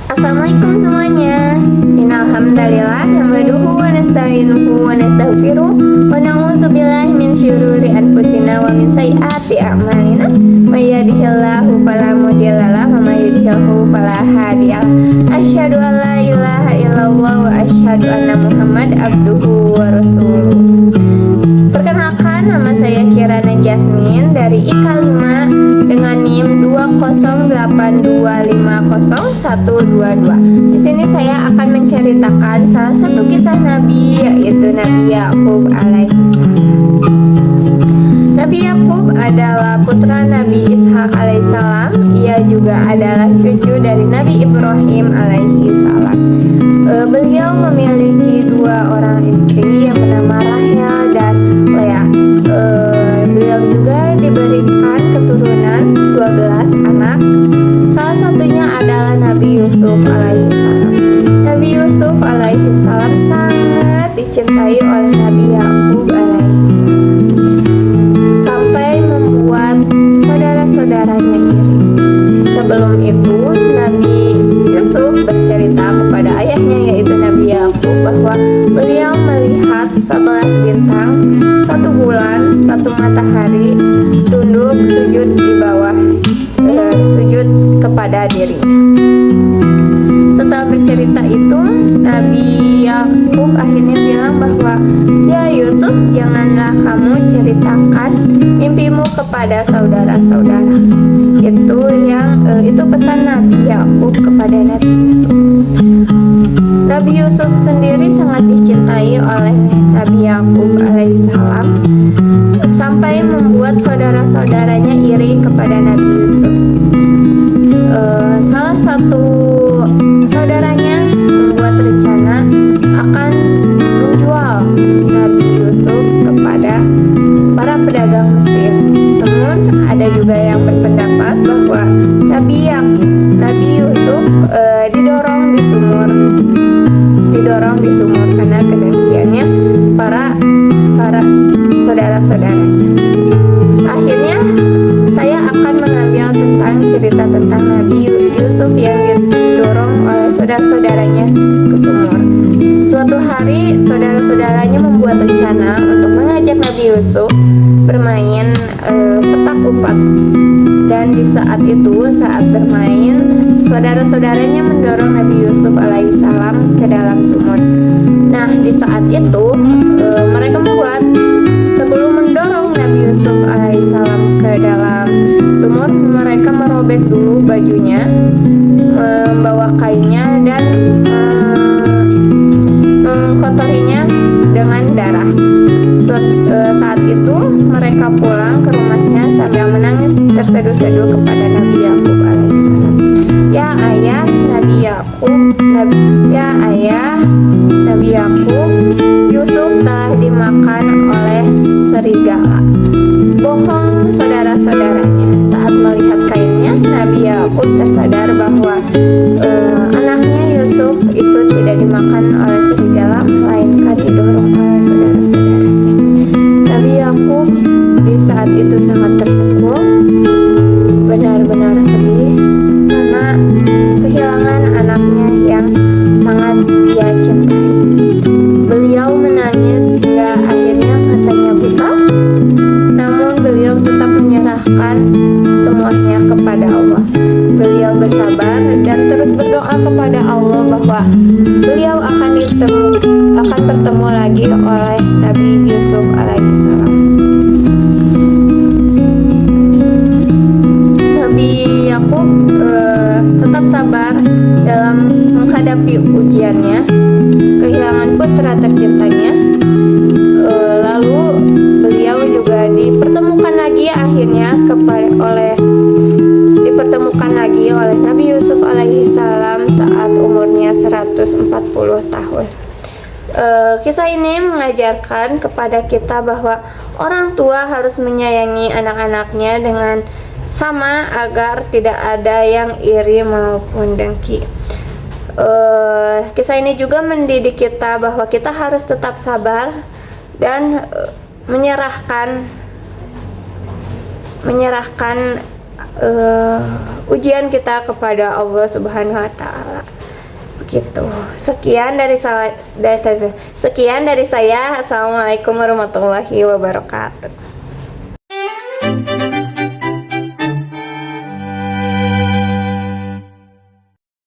Assalamualaikum semuanya. Innalhamdalillah nahmaduhu wa nasta'inuhu wa nastaghfiruh wa na'udzubillahi min syururi anfusina wa min sayyiati a'malina. May yahdihillahu fala mudhillalah wa may yudhlilhu fala hadiyalah. Asyhadu an la ilaha illallah wa asyhadu anna Muhammad abduhu wa rasuluh. Perkenalkan, nama saya Kirana Jasmine dari IK5 dengan NIM 208250122. Di sini saya akan menceritakan salah satu kisah Nabi, yaitu Nabi Yakub alaihissalam. Nabi Yakub adalah putra Nabi Ishak alaihissalam. Ia juga adalah cucu dari Nabi Ibrahim alaihissalam. Beliau memiliki dua orang istri yang bernama Rahel dan Lea. Beliau juga diberikan keturunan 12 anak. Salah satunya adalah Nabi Yusuf alaihissalam. Nabi Yusuf alaihissalam sangat dicintai oleh Nabi Yakub alaihissalam, sampai membuat saudara-saudaranya iri. Sebelum itu, Nabi Yusuf bercerita kepada ayahnya, yaitu Nabi Yakub, bahwa beliau melihat 11 bintang, 1 bulan, 1 matahari tunduk sujud di bawah, sujud kepada dirinya. Setelah bercerita itu, Nabi Yakub akhirnya bilang bahwa, "Ya Yusuf, janganlah kamu ceritakan mimpimu kepada saudara-saudara." Itu pesan Nabi Yakub kepada Nabi Yusuf. Nabi Yusuf sendiri sangat dicintai oleh Nabi Yakub alaihissalam, sampai membuat saudara-saudaranya iri kepada Nabi Yusuf. Salah satu saudaranya membuat rencana akan menjual Nabi Yusuf kepada para pedagang Mesir. Namun ada juga yang berpendapat bahwa Nabi Yusuf didorong di sumur karena kedengkiannya para saudara-saudaranya. Akhirnya saya akan mengambil tentang cerita tentang Nabi Yusuf yang didorong oleh saudara-saudaranya ke sumur. Suatu hari saudara-saudaranya membuat rencana untuk mengajak Nabi Yusuf bermain petak umpet. Dan di saat bermain, saudara-saudaranya mendorong Nabi Yusuf alaihissalam ke dalam sumur. Nah, di saat itu mereka membuat, sebelum mendorong Nabi Yusuf alaihissalam ke dalam sumur, mereka merobek dulu bajunya, membawa kainnya dan mengkotorinya dengan darah. Saat itu mereka pulang ke rumahnya sambil menangis terseduh-seduh kepada Nabi Yakub alaihissalam. Ya ayah Nabi Yakub, Yusuf telah dimakan oleh serigala. Bohong saudara-saudaranya. Saat melihat kainnya, Nabi Yakub tersadar bahwa anaknya Yusuf itu tidak dimakan oleh serigala, melainkan didorong oleh saudara-saudaranya. Nabi Yakub di saat itu sangat terpukul, benar-benar sedih karena kehilangan anaknya yang sangat dia cintai. Beliau menangis hingga akhirnya matanya buta, namun beliau tetap menyerahkan semuanya kepada Allah. Beliau bersabar dan terus berdoa kepada Allah bahwa beliau akan bertemu lagi oleh Nabi Yusuf alaihissalam. Nabi Yakub tetap sabar dalam menghadapi ujiannya, kehilangan putra tercintanya. Lalu beliau juga dipertemukan lagi oleh Nabi Yusuf alaihissalam saat umurnya 140 tahun. Kisah ini mengajarkan kepada kita bahwa orang tua harus menyayangi anak-anaknya dengan sama agar tidak ada yang iri maupun dengki. Kisah ini juga mendidik kita bahwa kita harus tetap sabar dan menyerahkan ujian kita kepada Allah Subhanahu wa taala. Gitu. Sekian dari saya. Assalamualaikum warahmatullahi wabarakatuh.